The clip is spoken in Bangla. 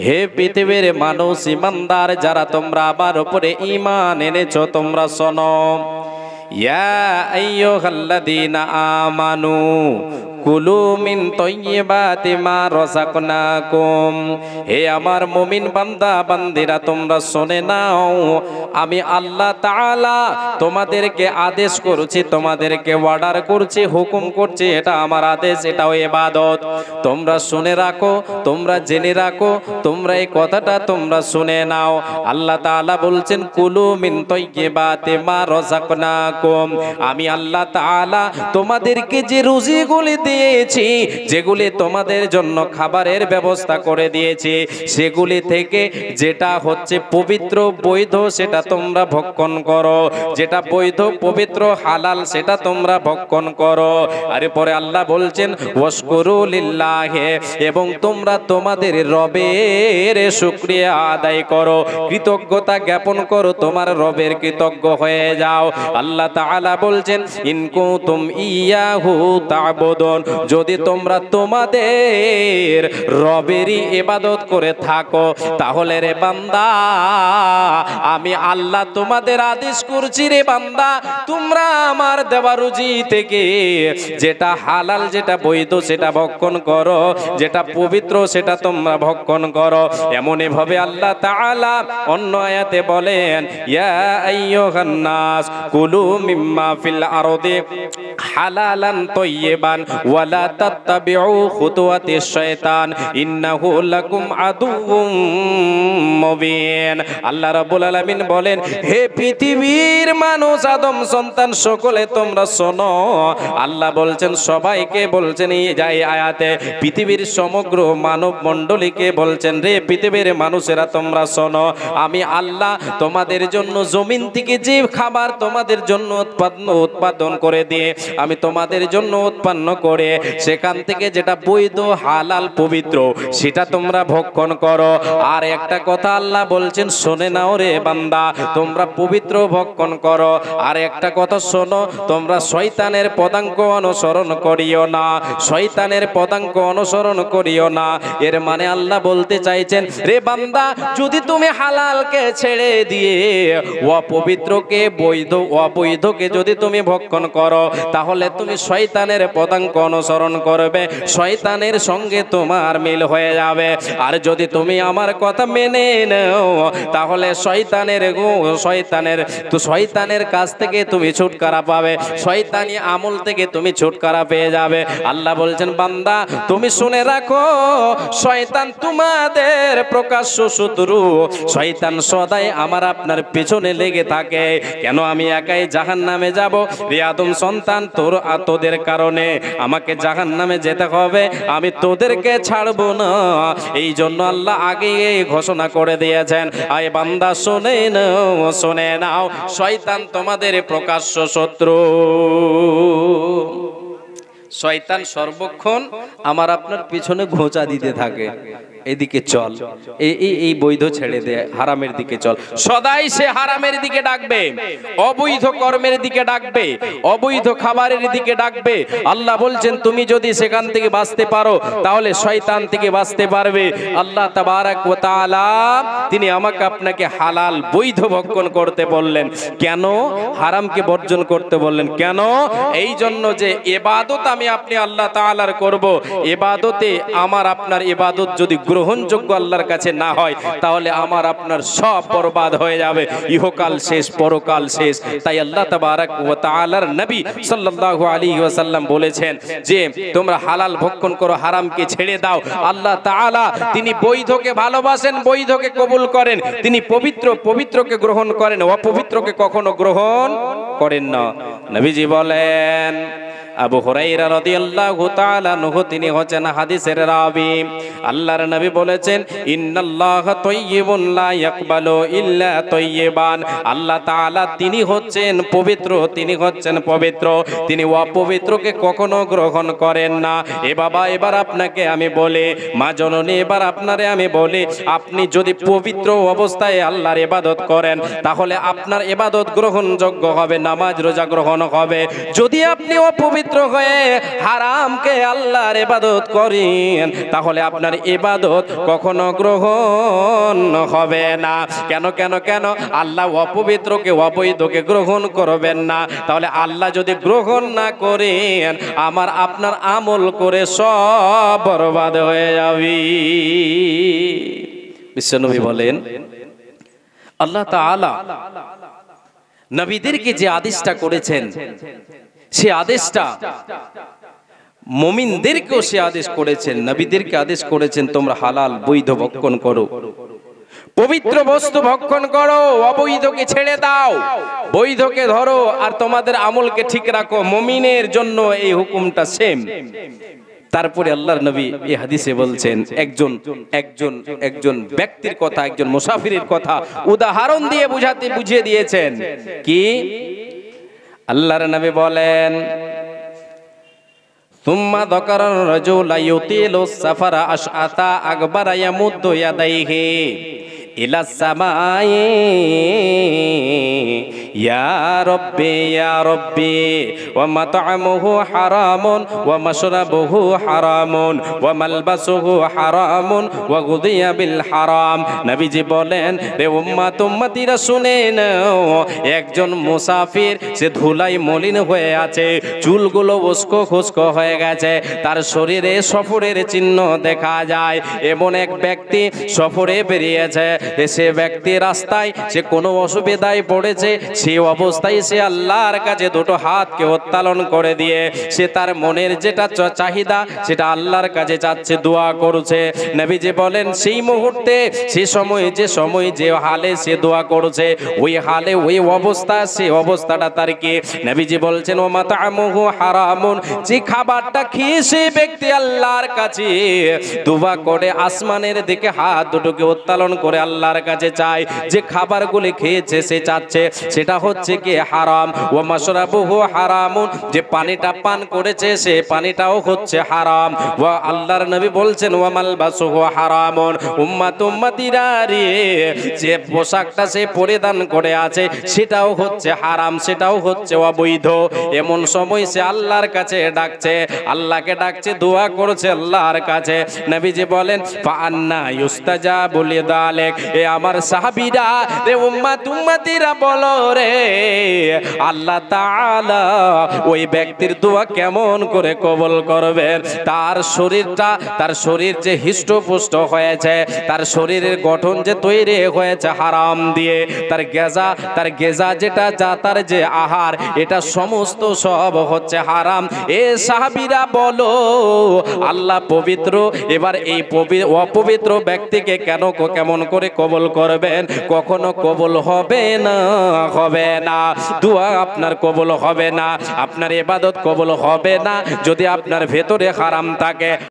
হে পৃথিবীর মানুষ ইমানদার যারা তোমরা আমার উপরে ঈমান এনেছো তোমরা শোনো ইয়া আইয়ুহাল্লাযীনা আমানু কুলু মিন তাইয়্যিবাতি মা রাযাকনাকুম। হে আমার মুমিন বান্দা বান্দিরা তোমরা শুনে নাও, আমি আল্লাহ তাআলা তোমাদেরকে আদেশ করছি, তোমাদেরকে অর্ডার করছি, হুকুম করছি, এটা আমার আদেশ, এটাও ইবাদত। তোমরা শুনে রাখো, তোমরা জেনে রাখো, তোমরা এই কথাটা তোমরা শুনে নাও। আল্লাহ তাআলা বলছেন কুলু মিন তাইয়্যিবাতি মা রাযাকনাকুম। আমি আল্লাহ তাআলা তোমাদেরকে যে রুজিগুলি দিয়েছি, যেগুলি তোমাদের জন্য খাবারের ব্যবস্থা করে দিয়েছি, সেগুলি থেকে যেটা হচ্ছে পবিত্র বৈধ সেটা তোমরা ভক্ষণ করো, যেটা বৈধ পবিত্র হালাল সেটা তোমরা ভক্ষণ করো। আর পরে আল্লাহ বলছেন ওয়াশকুরু লিল্লাহি, এবং তোমরা তোমাদের রবের শুকরিয়া আদায় করো, কৃতজ্ঞতা জ্ঞাপন করো, তোমার রবের কৃতজ্ঞ হয়ে যাও। আল্লাহ তাআলা বলছেন ইন কুনতুম ইয়াহু তা'বুদুন, যদি তোমরা তোমাদের রবেরই ইবাদত করে থাকো, তাহলে রে বান্দা আমি আল্লাহ তোমাদের আদেশ করছি রে বান্দা, তোমরা আমার দেওয়া রুজি থেকে যেটা হালাল যেটা বৈধ সেটা ভক্ষণ করো, যেটা পবিত্র সেটা তোমরা ভক্ষণ করো। এমনই ভাবে আল্লাহ তাআলা অন্য আয়াতে বলেন ইয়া আইয়ুহান নাস কুলু মিম্মা ফিল আরদি হালালান তাইয়্যিবান ওয়ালা তাত্তাবিউ খুতুওয়াতিশ শাইতান ইন্নাহু লাকুম আদুউম মুবিন। আল্লাহ রাব্বুল আলামিন বলেন হে পৃথিবীর মানুষ আদম সন্তান সকলে তোমরা শোনো। আল্লাহ বলছেন সবাইকে বলছেন এই যাই আয়াতে পৃথিবীর সমগ্র মানব মণ্ডলীকে বলছেন রে পৃথিবীর মানুষেরা তোমরা শোনো, আমি আল্লাহ তোমাদের জন্য জমিন থেকে যে খাবার তোমাদের জন্য উৎপাদন করে দিয়ে আমি তোমাদের জন্য উৎপন্ন করে সেখান থেকে যেটা বৈধ হালাল পবিত্র সেটা তোমরা ভক্ষণ করো। আর একটা কথা আল্লাহ বলছেন শুনে নাও রে বান্দা, তোমরা পবিত্র ভক্ষণ করো। আর একটা কথা শোনো, তোমরা শয়তানের পদাঙ্ক অনুসরণ করিও না, শয়তানের পদাঙ্ক অনুসরণ করিও না। এর মানে আল্লাহ বলতে চাইছেন রে বান্দা, যদি তুমি হালালকে ছেড়ে দিয়ে অপবিত্রকে বৈধ অবৈধকে যদি তুমি ভক্ষণ করো, তাহলে তুমি শয়তানের পদাঙ্ক অনুসরণ করবে, শয়তানের সঙ্গে তোমার মিল হয়ে যাবে। আর যদি তুমি আমার কথা মেনে নাও, তাহলে শয়তানের কাছ থেকে তুমি ছুটকারা পাবে, শয়তানি আমল থেকে তুমি ছুটকারা পেয়ে যাবে। আল্লাহ বলছেন বান্দা তুমি শুনে রাখো, শয়তান তোমাদের প্রকাশ্য শত্রু, শয়তান সদাই আমার আপনার পেছনে লেগে থাকে। কেন আমি একাই জাহান্নামে যাব? রে আদম সন্তান তোদের কারণে আমাকে জাহান্নামে যেতে হবে, আমি তোদেরকে ছাড়বো না। এই জন্য আল্লাহ আগে ঘোষণা করে দিয়েছেন আয় বান্দা শুনে নাও, শয়তান তোমাদের প্রকাশ্য শত্রু। শয়তান সর্বক্ষণ আমার আপনার পিছনে ঘোঁচা দিতে থাকে, এদিকে চল, এই বৈধ ছেড়ে দে, হারামের দিকে চল। সদাই সে হারামের দিকে ডাকবে, অবৈধ কর্মের দিকে ডাকবে, অবৈধ খাবারের দিকে ডাকবে। আল্লাহ বলছেন তুমি যদি সেখান থেকে বাঁচতে পারো তাহলে শয়তান থেকে বাঁচতে পারবে। আল্লাহ তাবারাক ওয়া তাআলা তিনি আমাকে আপনাকে হালাল বৈধ ভক্ষণ করতে বললেন, কেন? হারামকে বর্জন করতে বললেন কেন? এই জন্য যে ইবাদত আমি আপনি আল্লাহ তাআলার করব, ইবাদতে আমার আপনার ইবাদত যদি গ্রহণযোগ্য আল্লাহর কাছে না হয়, তাহলে আমার আপনার সব বরবাদ হয়ে যাবে, ইহকাল শেষ পরকাল শেষ। তাই আল্লাহ তাবারাক ওয়া তাআলার নবী সাল্লাল্লাহু আলাইহি ওয়াসাল্লাম বলেছেন যে তোমরা হালাল ভক্ষণ করো, হারামকে ছেড়ে দাও। আল্লাহ তাআলা তিনি বৈধকে ভালোবাসেন, বৈধকে কবুল করেন, তিনি পবিত্রকে গ্রহণ করেন, অপবিত্রকে কখনো গ্রহণ করেন না। নবীজি বলেন, আবু হুরায়রা রাদিয়াল্লাহু তাআলা আনহু তিনি হচ্ছেন হাদিসের রাবী, আল্লাহর নবী বলেছেন ইন্নাল্লাহা তাইয়্যিবুন লা ইয়াকবালু ইল্লা তাইয়্যিবান। আল্লাহ তাআলা তিনি হচ্ছেন পবিত্র, তিনি হচ্ছেন পবিত্র, তিনি অপবিত্রকে কখনো গ্রহণ করেন না। এ বাবা এবার আপনাকে আমি বলি, মা জননী এবার আপনারে আমি বলি, আপনি যদি পবিত্র অবস্থায় আল্লাহর ইবাদত করেন তাহলে আপনার ইবাদত গ্রহণযোগ্য হবে, নামাজ রোজা গ্রহণ হবে। যদি আপনি অপবিত্র অপবিত্র হয়ে হারামকে আল্লাহর ইবাদত করেন, তাহলে আপনার ইবাদত কখনো গ্রহণ হবে না। কেন কেন কেন? আল্লাহ অপবিত্রকে অবৈধকে গ্রহণ করবেন না। তাহলে আল্লাহ যদি গ্রহণ না করেন, আমার আপনার আমল করে সব বরবাদ হয়ে যাবে। বিশ্বনবী বলেন, আল্লাহ তাআলা নবীদেরকে যে আদেশটা করেছেন, সে আদেশটা মুমিনদেরকেও সে আদেশ করেছেন। নবীদেরকে আদেশ করেছেন, তোমরা হালাল বৈধ ভক্ষণ করো, পবিত্র বস্তু ভক্ষণ করো, অবৈধকে ছেড়ে দাও, বৈধকে ধরো, আর তোমাদের আমলকে ঠিক রাখো। মুমিনের জন্য এই হুকুমটা সেম। তারপরে আল্লাহর নবী এই হাদিসে বলছেন, একজন ব্যক্তির কথা, একজন মুসাফিরের কথা উদাহরণ দিয়ে বুঝিয়ে দিয়েছেন। কি? আল্লাহর নবী বলেন, সুম্মা যাকারা রাজুলা ইউতিলু সাফারা আশআতা আকবারা ইয়ামুদ্দু ইয়াদাইহি ইলা সামাই ইয়া রব্বি ওয়া মাতআমুহু হারামুন ওয়া মাশরাবুহু হারামুন ওয়া মালবাসুহু হারামুন ওয়া গুদিয়া বিল হারাম। নবীজি বলেন, রে উম্মতিরা শুনে নাও, একজন মুসাফির, সে ধুলাই মলিন হয়ে আছে, চুলগুলো উস্কো খুস্কো হয়ে গেছে, তার শরীরে সফরের চিহ্ন দেখা যায়। এমন এক ব্যক্তি সফরে বেরিয়েছে, সে ব্যক্তি রাস্তায় সে কোনো অসুবিধায় পড়েছে, সেই অবস্থায় সে আল্লাহর কাছে দুটো হাতকে উত্তোলন করে দিয়ে সে তার মনের যেটা চাহিদা সেটা আল্লাহর কাছে চাচ্ছে, দোয়া করছে। নবীজি বলেন, সেই মুহূর্তে, সে সময়, যে হালে সে দোয়া করছে, ওই হালে, ওই অবস্থা, সেই অবস্থাটা তার কি? নবীজি বলছেন, ও মাতআমুহু হারামুন, যে খাবারটা খেয়ে সে ব্যক্তি আল্লাহর কাছে দোয়া করে, আসমানের দিকে হাত দুটোকে উত্তোলন করে আল্লাহর কাছে চায়, যে খাবারগুলি খেয়েছে সে চাচ্ছে সেটা হচ্ছে কি? হারাম। ওয়া মাশরাবুহু হারামুন, যে পানিটা পান করেছে সে পানিটাও হচ্ছে হারাম। ওয়া আল্লাহর নবী বলছেন, ওয়া মালবাসুহু হারামুন, উম্মতিরা রে, যে পোশাকটা সে পরিধান করে আছে সেটাও হচ্ছে হারাম, সেটাও হচ্ছে অবৈধ। এমন সময় সে আল্লাহর কাছে ডাকছে, আল্লাহকে ডাকছে, দোয়া করছে আল্লাহর কাছে। নবীজি বলেন, ফাআন্না ইউস্তাজাবু লিযালিক, এ আমার সাহাবীরা, রে উম্মতিরা বলো রে, আল্লাহ তাআলা ওই ব্যক্তির দোয়া কেমন করে কবুল করবেন? তার শরীর যে হিষ্টপুষ্ট হয়েছে, তার শরীরের গঠন যে তৈরি হয়েছে হারাম দিয়ে, তার গেজা যেটা, যা তার যে আহার, এটা সমস্ত সব হচ্ছে হারাম। এ সাহাবীরা বলো, আল্লাহ পবিত্র, এবার এই অপবিত্র ব্যক্তিকে কেমন করে কবুল করবেন? কখনো কবুল হবে না, হবে না। দোয়া আপনার কবুল হবে না, আপনার ইবাদত কবুল হবে না যদি আপনার ভেতরে হারাম থাকে।